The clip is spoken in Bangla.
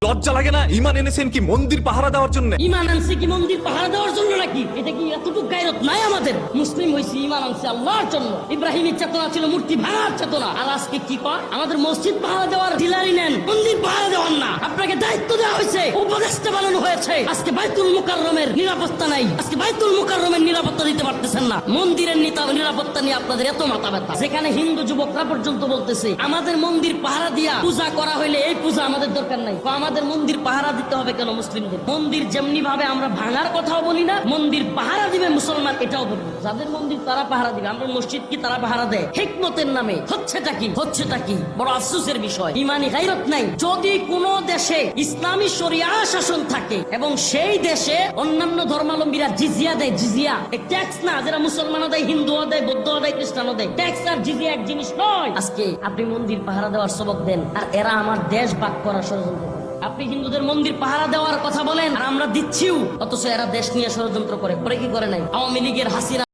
লজ্জা লাগে না? ইমান এনেছেন কি মন্দির পাহারা দেওয়ার জন্য? ইমান আনছে কি মন্দির পাহারা দেওয়ার জন্য নাকি? এটা কি এতটুকু গায়রত নাই আমাদের? মুসলিম হইছি, ইমান আনছে আল্লাহর জন্য। ইব্রাহিমের চেতনা ছিল মূর্তি ভাঙার চেতনা। আর আজকে কি কয়? আমাদের মসজিদ পাহারা দেওয়ার ডিলারি নেন, মন্দির পাহারা দেওয়ার না। আপনাকে দায়িত্ব দেওয়া হয়েছে, উপদেষ্টা বানানো হয়েছে। আজকে বাইতুল মুকাররমের নিরাপত্তা নাই, আজকে বাইতুল মুকাররমের নিরাপত্তা দিতে পারতেছেন না। মন্দিরের নিরাপত্তা নিয়ে আপনাদের এত মাথা ব্যথা, যেখানে হিন্দু যুবকরা পর্যন্ত বলতেছে আমাদের মন্দির পাহারা দিয়া পূজা করা হইলে এই পূজা আমাদের দরকার নাই। আমাদের মন্দির পাহারা দিতে হবে কেন মুসলিমদের? মন্দির যেমনি ভাবে আমরা ভাঙার কথাও বলি না, মন্দির পাহারা দিবে মুসলমান এটাও বলি। যাদের মন্দির তারা পাহারা দিবে, আমরা মসজিদ কি তারা পাহারা দেয়? হিকমতের নামে হচ্ছেটা কি? বড় আফসোসের বিষয়, ইমানি গায়রত নাই। যদি কোন দেশে ইসলামী শরিয়া শাসন থাকে এবং সেই দেশে অন্যান্য ধর্মাবলম্বীরা জিজিয়া দেয়, জিজিয়া ট্যাক্স না, যারা মুসলমান দেয়, হিন্দু দেয়, বৌদ্ধ দেয়, খ্রিস্টান দেয়, ট্যাক্স আর জিজিয়া এক জিনিস নয়। আজকে আপনি মন্দির পাহারা দেওয়ার সবক দেন, আর এরা আমার দেশ ভাগ করার ষড়যন্ত্র করে। আপনি হিন্দুদের মন্দির পাহারা দেওয়ার কথা বলেন, আর আমরা দিচ্ছিও, অথচ এরা দেশ নিয়ে ষড়যন্ত্র করে কি করে নাই? আওয়ামী লীগের হাসিনা